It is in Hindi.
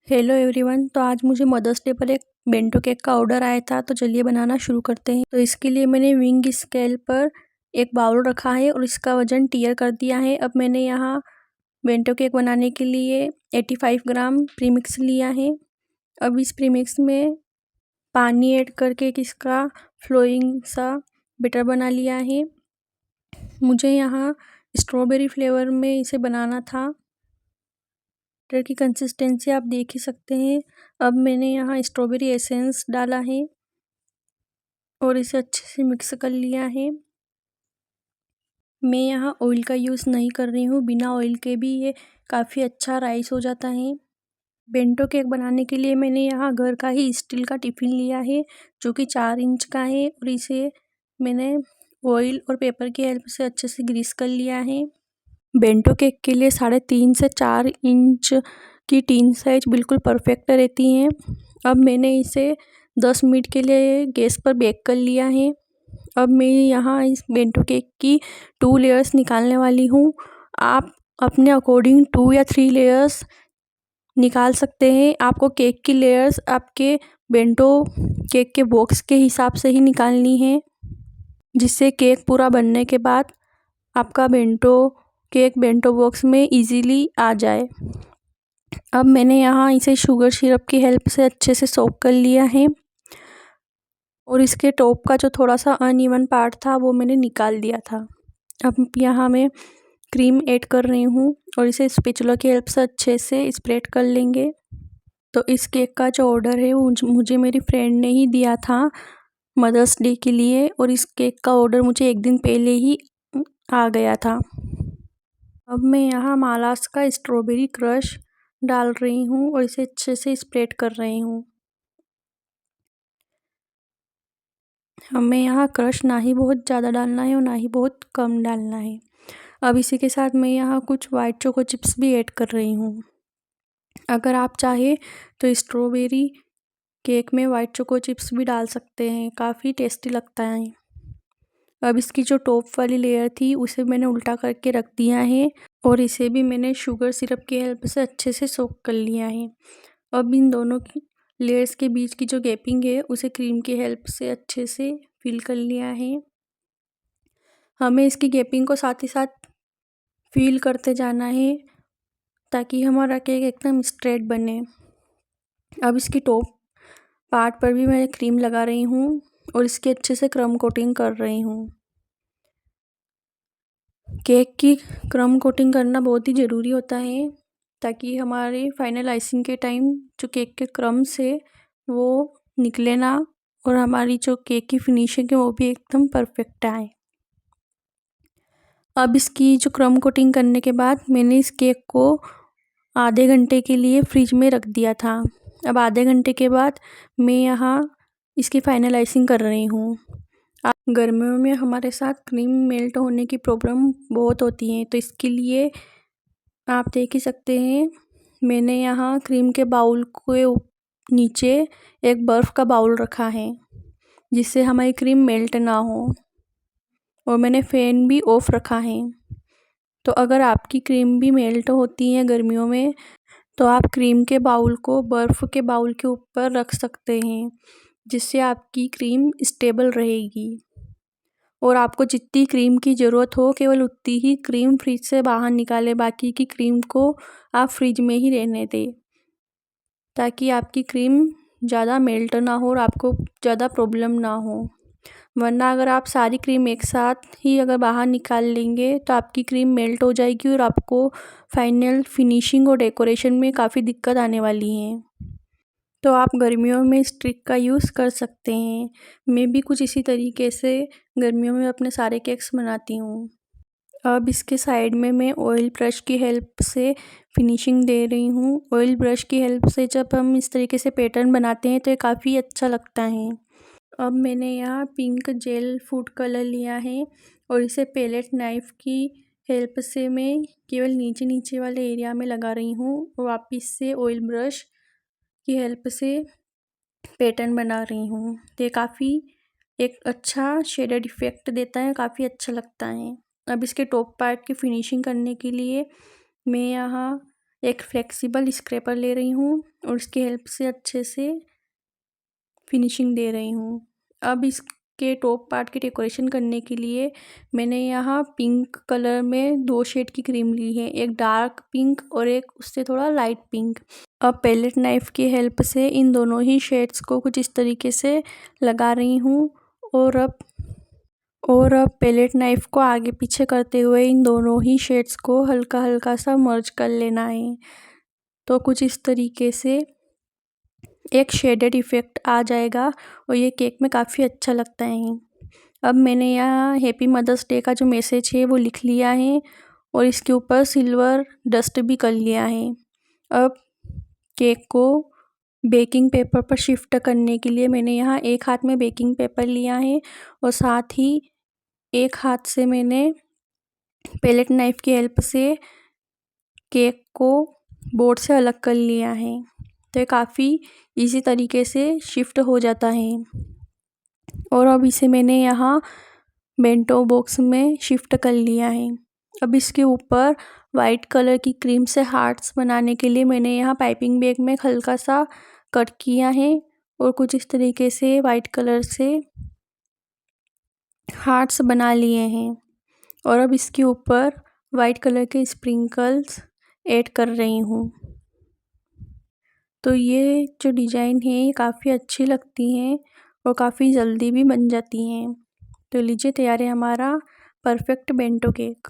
Hello everyone. तो आज मुझे मदर्स डे पर एक बेंटो केक का ऑर्डर आया था, तो चलिए बनाना शुरू करते हैं। तो इसके लिए मैंने विंग स्केल पर एक बाउल रखा है और इसका वजन टीयर कर दिया है। अब मैंने यहाँ बेंटो केक बनाने के लिए 85 ग्राम प्रीमिक्स लिया है। अब इस प्रीमिक्स में पानी ऐड करके इसका फ्लोइंग सा बैटर बना लिया है। मुझे यहाँ स्ट्रॉबेरी फ्लेवर में इसे बनाना था। बैटर की कंसिस्टेंसी आप देख ही सकते हैं। अब मैंने यहाँ स्ट्रॉबेरी एसेंस डाला है और इसे अच्छे से मिक्स कर लिया है। मैं यहाँ ऑयल का यूज़ नहीं कर रही हूँ, बिना ऑयल के भी ये काफ़ी अच्छा राइस हो जाता है। बेंटो केक बनाने के लिए मैंने यहाँ घर का ही स्टील का टिफ़िन लिया है, जो कि 4 इंच का है, और इसे मैंने ऑयल और पेपर की हेल्प से अच्छे से ग्रीस कर लिया है। बेंटो केक के लिए 3.5 से 4 इंच की टीन साइज बिल्कुल परफेक्ट रहती हैं। अब मैंने इसे 10 मिनट के लिए गैस पर बेक कर लिया है। अब मैं यहाँ इस बेंटो केक की 2 लेयर्स निकालने वाली हूँ। आप अपने अकॉर्डिंग 2 या 3 लेयर्स निकाल सकते हैं। आपको केक की लेयर्स आपके बेंटो केक के बॉक्स के हिसाब से ही निकालनी है, जिससे केक पूरा बनने के बाद आपका केक बेंटो बॉक्स में इजीली आ जाए। अब मैंने यहाँ इसे शुगर सिरप की हेल्प से अच्छे से सोक कर लिया है और इसके टॉप का जो थोड़ा सा अनइवन पार्ट था वो मैंने निकाल दिया था। अब यहाँ मैं क्रीम ऐड कर रही हूँ और इसे स्पैचुला की हेल्प से अच्छे से स्प्रेड कर लेंगे। तो इस केक का जो ऑर्डर है वो मुझे मेरी फ्रेंड ने ही दिया था मदर्स डे के लिए, और इस केक का ऑर्डर मुझे एक दिन पहले ही आ गया था। अब मैं यहाँ मालास का स्ट्रॉबेरी क्रश डाल रही हूँ और इसे अच्छे से स्प्रेड कर रही हूँ। हमें यहाँ क्रश ना ही बहुत ज़्यादा डालना है और ना ही बहुत कम डालना है। अब इसी के साथ मैं यहाँ कुछ वाइट चोको चिप्स भी ऐड कर रही हूँ। अगर आप चाहे तो स्ट्रॉबेरी केक में वाइट चोको चिप्स भी डाल सकते हैं, काफ़ी टेस्टी लगता है। अब इसकी जो टॉप वाली लेयर थी उसे मैंने उल्टा करके रख दिया है और इसे भी मैंने शुगर सिरप की हेल्प से अच्छे से सोक कर लिया है। अब इन दोनों की लेयर्स के बीच की जो गैपिंग है उसे क्रीम की हेल्प से अच्छे से फिल कर लिया है। हमें इसकी गैपिंग को साथ ही साथ फिल करते जाना है ताकि हमारा केक एकदम स्ट्रेट बने। अब इसकी टॉप पार्ट पर भी मैं क्रीम लगा रही हूँ और इसकी अच्छे से क्रम कोटिंग कर रही हूँ। केक की क्रम कोटिंग करना बहुत ही ज़रूरी होता है ताकि हमारे फाइनल आइसिंग के टाइम जो केक के क्रम्स है वो निकले ना, और हमारी जो केक की फिनिशिंग है वो भी एकदम परफेक्ट आए। अब इसकी जो क्रम कोटिंग करने के बाद मैंने इस केक को आधे घंटे के लिए फ्रिज में रख दिया था। अब आधे घंटे के बाद मैं यहाँ इसकी फाइनल आइसिंग कर रही हूँ। गर्मियों में हमारे साथ क्रीम मेल्ट होने की प्रॉब्लम बहुत होती है, तो इसके लिए आप देख ही सकते हैं मैंने यहाँ क्रीम के बाउल के नीचे एक बर्फ़ का बाउल रखा है, जिससे हमारी क्रीम मेल्ट ना हो, और मैंने फ़ैन भी ऑफ रखा है। तो अगर आपकी क्रीम भी मेल्ट होती है गर्मियों में, तो आप क्रीम के बाउल को बर्फ़ के बाउल के ऊपर रख सकते हैं, जिससे आपकी क्रीम स्टेबल रहेगी। और आपको जितनी क्रीम की ज़रूरत हो केवल उतनी ही क्रीम फ्रिज से बाहर निकालें, बाकी की क्रीम को आप फ्रिज में ही रहने दें, ताकि आपकी क्रीम ज़्यादा मेल्ट ना हो और आपको ज़्यादा प्रॉब्लम ना हो। वरना अगर आप सारी क्रीम एक साथ ही अगर बाहर निकाल लेंगे तो आपकी क्रीम मेल्ट हो जाएगी और आपको फाइनल फिनिशिंग और डेकोरेशन में काफ़ी दिक्कत आने वाली है। तो आप गर्मियों में इस ट्रिक का यूज़ कर सकते हैं। मैं भी कुछ इसी तरीके से गर्मियों में अपने सारे केक्स बनाती हूँ। अब इसके साइड में मैं ऑयल ब्रश की हेल्प से फिनिशिंग दे रही हूँ। ऑयल ब्रश की हेल्प से जब हम इस तरीके से पैटर्न बनाते हैं तो ये काफ़ी अच्छा लगता है। अब मैंने यहाँ पिंक जेल फूड कलर लिया है और इसे पैलेट नाइफ़ की हेल्प से मैं केवल नीचे नीचे वाले एरिया में लगा रही हूँ और वापस से ऑयल ब्रश की हेल्प से पैटर्न बना रही हूँ। तो ये काफ़ी एक अच्छा शेडेड इफ़ेक्ट देता है, काफ़ी अच्छा लगता है। अब इसके टॉप पार्ट की फिनिशिंग करने के लिए मैं यहाँ एक फ्लेक्सिबल स्क्रैपर ले रही हूँ और उसकी हेल्प से अच्छे से फिनिशिंग दे रही हूँ। अब इसके टॉप पार्ट की डेकोरेशन करने के लिए मैंने यहाँ पिंक कलर में 2 शेड की क्रीम ली है, एक डार्क पिंक और एक उससे थोड़ा लाइट पिंक। अब पैलेट नाइफ़ की हेल्प से इन दोनों ही शेड्स को कुछ इस तरीके से लगा रही हूँ और अब पैलेट नाइफ़ को आगे पीछे करते हुए इन दोनों ही शेड्स को हल्का हल्का सा मर्ज कर लेना है। तो कुछ इस तरीके से एक शेडेड इफ़ेक्ट आ जाएगा और ये केक में काफ़ी अच्छा लगता है। अब मैंने यहाँ हैप्पी मदर्स डे का जो मैसेज है वो लिख लिया है और इसके ऊपर सिल्वर डस्ट भी कर लिया है। अब केक को बेकिंग पेपर पर शिफ्ट करने के लिए मैंने यहाँ एक हाथ में बेकिंग पेपर लिया है और साथ ही एक हाथ से मैंने पैलेट नाइफ़ की हेल्प से केक को बोर्ड से अलग कर लिया है। तो ये काफ़ी इजी तरीके से शिफ्ट हो जाता है। और अब इसे मैंने यहाँ बेंटो बॉक्स में शिफ्ट कर लिया है। अब इसके ऊपर वाइट कलर की क्रीम से हार्ट्स बनाने के लिए मैंने यहाँ पाइपिंग बैग में हल्का सा कट किया है और कुछ इस तरीके से वाइट कलर से हार्ट्स बना लिए हैं और अब इसके ऊपर वाइट कलर के स्प्रिंकल्स ऐड कर रही हूँ। तो ये जो डिज़ाइन है ये काफ़ी अच्छी लगती हैं और काफ़ी जल्दी भी बन जाती हैं। तो लीजिए तैयार है हमारा परफेक्ट बेंटो केक।